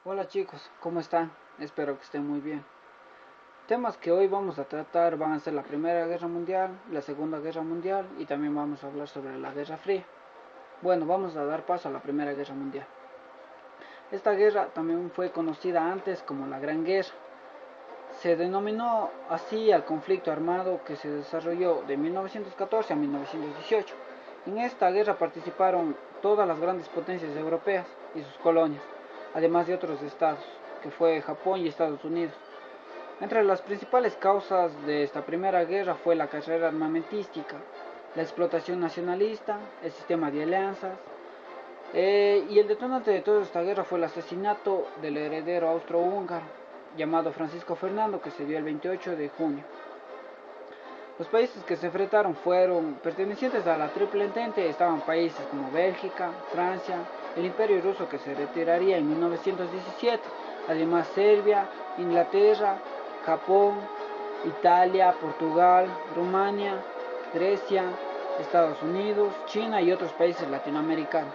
Hola chicos, ¿cómo están? Espero que estén muy bien. Temas que hoy vamos a tratar van a ser la Primera Guerra Mundial, la Segunda Guerra Mundial y también vamos a hablar sobre la Guerra Fría. Bueno, vamos a dar paso a la Primera Guerra Mundial. Esta guerra también fue conocida antes como la Gran Guerra. Se denominó así al conflicto armado que se desarrolló de 1914 a 1918. En esta guerra participaron todas las grandes potencias europeas y sus colonias, además de otros estados, que fue Japón y Estados Unidos. Entre las principales causas de esta primera guerra fue la carrera armamentística, la explotación nacionalista, el sistema de alianzas, y el detonante de toda esta guerra fue el asesinato del heredero austrohúngaro, llamado Francisco Fernando, que se dio el 28 de junio. Los países que se enfrentaron fueron pertenecientes a la Triple Entente, estaban países como Bélgica, Francia, el Imperio Ruso que se retiraría en 1917, además Serbia, Inglaterra, Japón, Italia, Portugal, Rumania, Grecia, Estados Unidos, China y otros países latinoamericanos.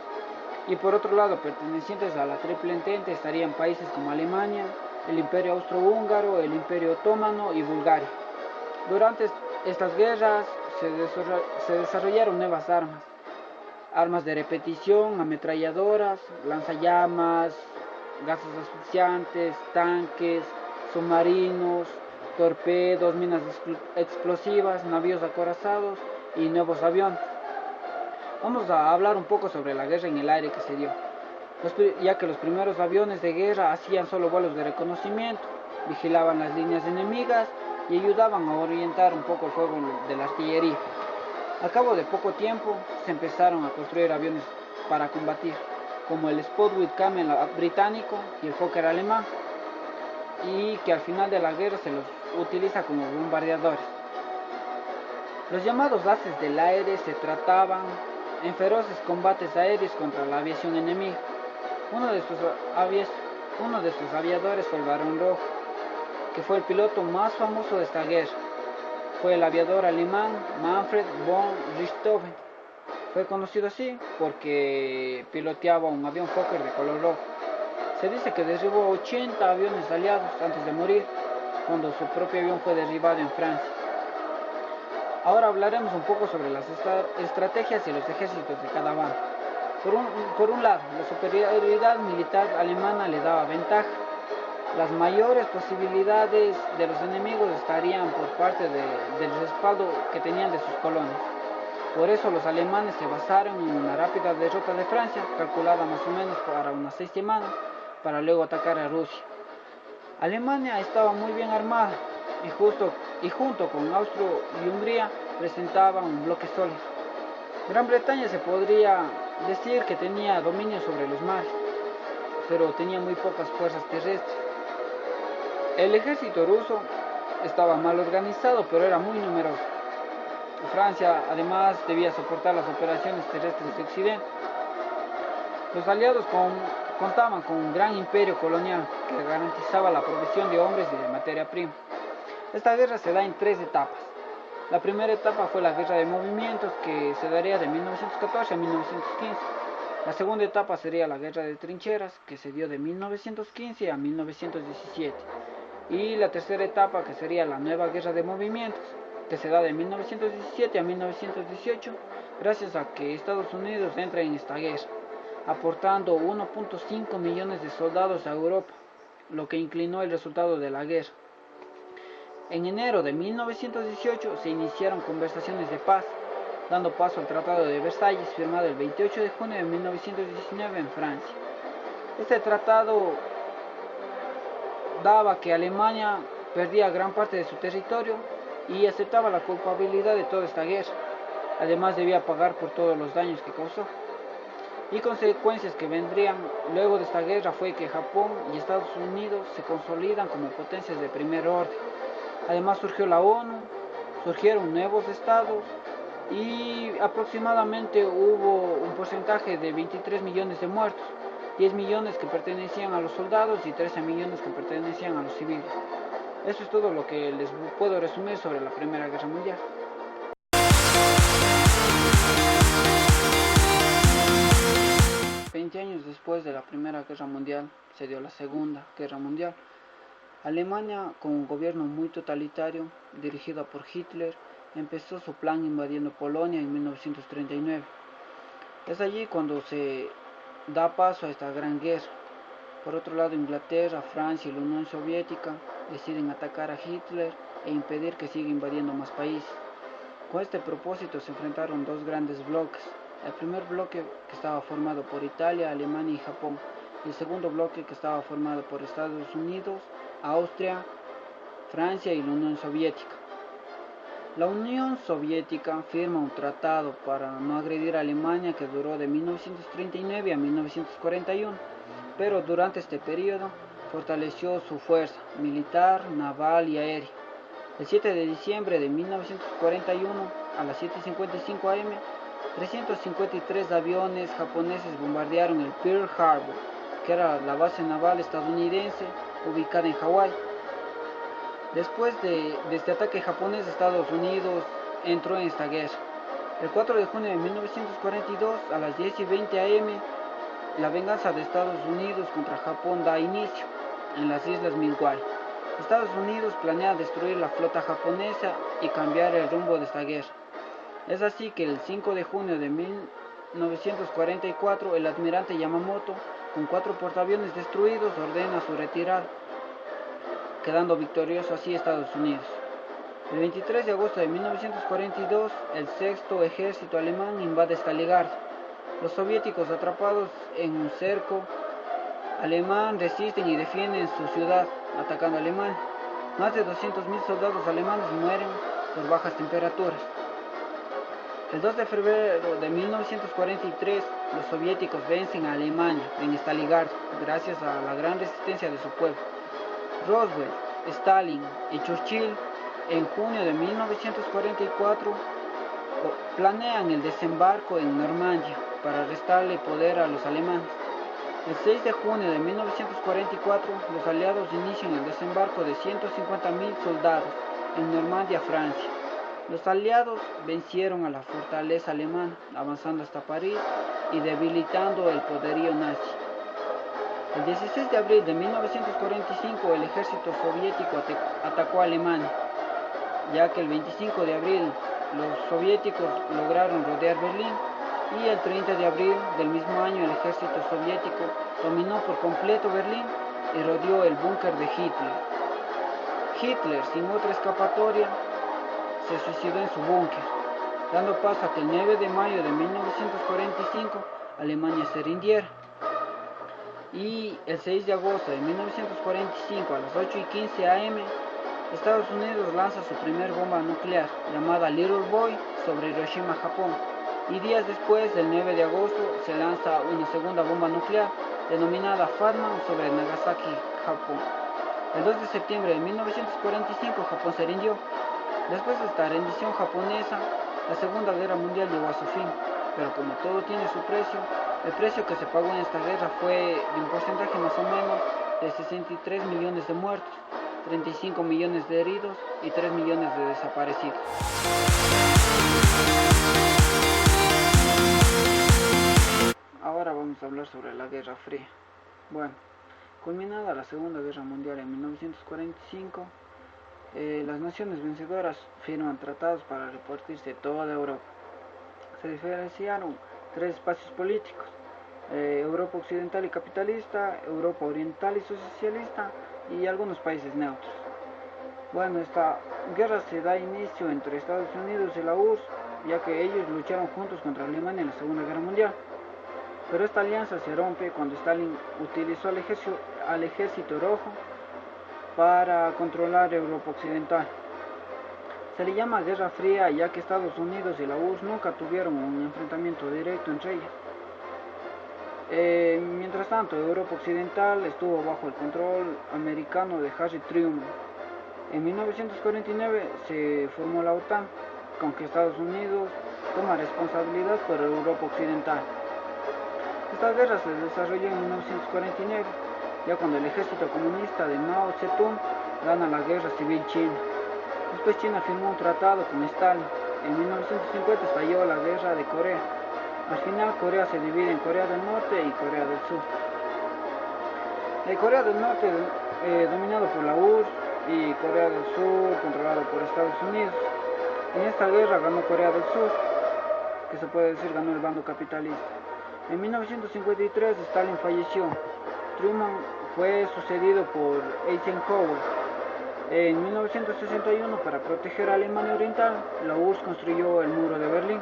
Y por otro lado, pertenecientes a la Triple Entente estarían países como Alemania, el Imperio Austrohúngaro, el Imperio Otomano y Bulgaria. Durante estas guerras se desarrollaron nuevas armas de repetición, ametralladoras, lanzallamas, gases asfixiantes, tanques, submarinos, torpedos, minas explosivas, navíos acorazados y nuevos aviones. Vamos a hablar un poco sobre la guerra en el aire que se dio, ya que los primeros aviones de guerra hacían solo vuelos de reconocimiento, vigilaban las líneas enemigas y ayudaban a orientar un poco el fuego de la artillería. Al cabo de poco tiempo se empezaron a construir aviones para combatir, como el Spotwood Camel británico y el Fokker alemán, y que al final de la guerra se los utiliza como bombardeadores. Los llamados ases del aire se trataban en feroces combates aéreos contra la aviación enemiga. Uno de estos aviadores fue el Barón Rojo, que fue el piloto más famoso de esta guerra. Fue el aviador alemán Manfred von Richthofen. Fue conocido así porque piloteaba un avión Fokker de color rojo. Se dice que derribó 80 aviones aliados antes de morir, cuando su propio avión fue derribado en Francia. Ahora hablaremos un poco sobre las estrategias y los ejércitos de cada bando. Por un lado, la superioridad militar alemana le daba ventaja. Las mayores posibilidades de los enemigos estarían por parte del respaldo que tenían de sus colonias. Por eso los alemanes se basaron en una rápida derrota de Francia, calculada más o menos para unas 6 semanas, para luego atacar a Rusia. Alemania estaba muy bien armada y junto con Austria y Hungría presentaban un bloque sólido. Gran Bretaña se podría decir que tenía dominio sobre los mares, pero tenía muy pocas fuerzas terrestres. El ejército ruso estaba mal organizado, pero era muy numeroso. Francia además debía soportar las operaciones terrestres de Occidente. Los aliados contaban con un gran imperio colonial que garantizaba la provisión de hombres y de materia prima. Esta guerra se da en 3 etapas. La primera etapa fue la guerra de movimientos, que se daría de 1914 a 1915. La segunda etapa sería la guerra de trincheras, que se dio de 1915 a 1917. Y la tercera etapa, que sería la nueva guerra de movimientos, que se da de 1917 a 1918, gracias a que Estados Unidos entra en esta guerra, aportando 1.5 millones de soldados a Europa, lo que inclinó el resultado de la guerra. En enero de 1918 se iniciaron conversaciones de paz, dando paso al Tratado de Versalles, firmado el 28 de junio de 1919 en Francia. Este tratado daba que Alemania perdía gran parte de su territorio y aceptaba la culpabilidad de toda esta guerra. Además debía pagar por todos los daños que causó. Y consecuencias que vendrían luego de esta guerra fue que Japón y Estados Unidos se consolidan como potencias de primer orden. Además surgió la ONU, surgieron nuevos estados y aproximadamente hubo un porcentaje de 23 millones de muertos, 10 millones que pertenecían a los soldados y 13 millones que pertenecían a los civiles. Eso es todo lo que les puedo resumir sobre la Primera Guerra Mundial. 20 años después de la Primera Guerra Mundial, se dio la Segunda Guerra Mundial. Alemania, con un gobierno muy totalitario, dirigido por Hitler, empezó su plan invadiendo Polonia en 1939. Es allí cuando se da paso a esta gran guerra. Por otro lado, Inglaterra, Francia y la Unión Soviética deciden atacar a Hitler e impedir que siga invadiendo más países. Con este propósito se enfrentaron dos grandes bloques. El primer bloque, que estaba formado por Italia, Alemania y Japón, y el segundo bloque, que estaba formado por Estados Unidos, Austria, Francia y la Unión Soviética. La Unión Soviética firma un tratado para no agredir a Alemania que duró de 1939 a 1941, pero durante este periodo fortaleció su fuerza militar, naval y aérea. El 7 de diciembre de 1941, a las 7:55 am, 353 aviones japoneses bombardearon el Pearl Harbor, que era la base naval estadounidense ubicada en Hawái. Después de este ataque japonés, Estados Unidos entró en esta guerra. El 4 de junio de 1942, a las 10:20 am, la venganza de Estados Unidos contra Japón da inicio en las Islas Mingguay. Estados Unidos planea destruir la flota japonesa y cambiar el rumbo de esta guerra. Es así que el 5 de junio de 1944, el almirante Yamamoto, con 4 portaaviones destruidos, ordena su retirada, quedando victorioso así Estados Unidos. El 23 de agosto de 1942, el sexto ejército alemán invade Stalingrado. Los soviéticos, atrapados en un cerco alemán, resisten y defienden su ciudad, atacando a Alemania. Más de 200.000 soldados alemanes mueren por bajas temperaturas. El 2 de febrero de 1943, los soviéticos vencen a Alemania en Stalingrado, gracias a la gran resistencia de su pueblo. Roosevelt, Stalin y Churchill, en junio de 1944, planean el desembarco en Normandía para restarle poder a los alemanes. El 6 de junio de 1944, los aliados inician el desembarco de 150.000 soldados en Normandía, Francia. Los aliados vencieron a la fortaleza alemana, avanzando hasta París y debilitando el poderío nazi. El 16 de abril de 1945, el ejército soviético atacó a Alemania, ya que el 25 de abril los soviéticos lograron rodear Berlín, y el 30 de abril del mismo año el ejército soviético dominó por completo Berlín y rodeó el búnker de Hitler. Hitler, sin otra escapatoria, se suicidó en su búnker, dando paso a que el 9 de mayo de 1945 Alemania se rindiera. Y el 6 de agosto de 1945, a las 8:15 am, Estados Unidos lanza su primer bomba nuclear, llamada Little Boy, sobre Hiroshima, Japón. Y días después, el 9 de agosto, se lanza una segunda bomba nuclear, denominada Fatman, sobre Nagasaki, Japón. El 2 de septiembre de 1945, Japón se rindió. Después de esta rendición japonesa, la Segunda Guerra Mundial llegó a su fin. Pero como todo tiene su precio, el precio que se pagó en esta guerra fue de un porcentaje más o menos de 63 millones de muertos, 35 millones de heridos y 3 millones de desaparecidos. Ahora vamos a hablar sobre la Guerra Fría. Bueno, culminada la Segunda Guerra Mundial en 1945, las naciones vencedoras firman tratados para repartirse toda Europa. Se diferenciaron 3 espacios políticos: Europa occidental y capitalista, Europa oriental y socialista, y algunos países neutros. Bueno, esta guerra se da inicio entre Estados Unidos y la URSS, ya que ellos lucharon juntos contra Alemania en la Segunda Guerra Mundial. Pero esta alianza se rompe cuando Stalin utilizó al ejército rojo para controlar Europa occidental. Se le llama Guerra Fría, ya que Estados Unidos y la URSS nunca tuvieron un enfrentamiento directo entre ellas. Mientras tanto, Europa occidental estuvo bajo el control americano de Harry Truman. En 1949 se formó la OTAN, con que Estados Unidos toma responsabilidad por Europa occidental. Esta guerra se desarrolló en 1949, ya cuando el ejército comunista de Mao Zedong gana la guerra civil china. Después China firmó un tratado con Stalin. En 1950 estalló la guerra de Corea. Al final Corea se divide en Corea del Norte y Corea del Sur. Corea del Norte dominado por la URSS y Corea del Sur controlado por Estados Unidos. En esta guerra ganó Corea del Sur, que se puede decir ganó el bando capitalista. En 1953 Stalin falleció. Truman fue sucedido por Eisenhower. En 1961, para proteger a Alemania Oriental, la URSS construyó el muro de Berlín.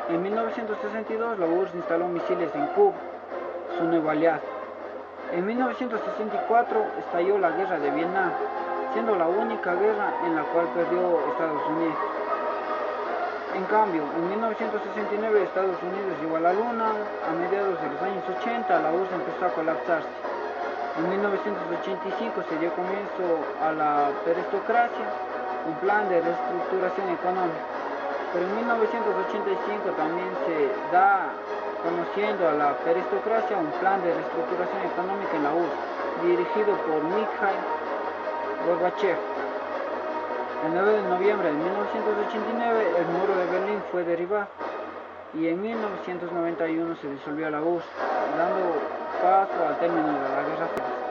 En 1962 la URSS instaló misiles en Cuba, su nuevo aliado. En 1964 estalló la guerra de Vietnam, siendo la única guerra en la cual perdió Estados Unidos. En cambio, en 1969 Estados Unidos llegó a la Luna. A mediados de los años 80 la URSS empezó a colapsarse. En 1985 se dio comienzo a la perestroika, un plan de reestructuración económica. Pero en 1985 también se da, conociendo a la perestroika, un plan de reestructuración económica en la URSS, dirigido por Mikhail Gorbachev. El 9 de noviembre de 1989 el muro de Berlín fue derribado y en 1991 se disolvió la URSS, dando paso al término de la Guerra Fría.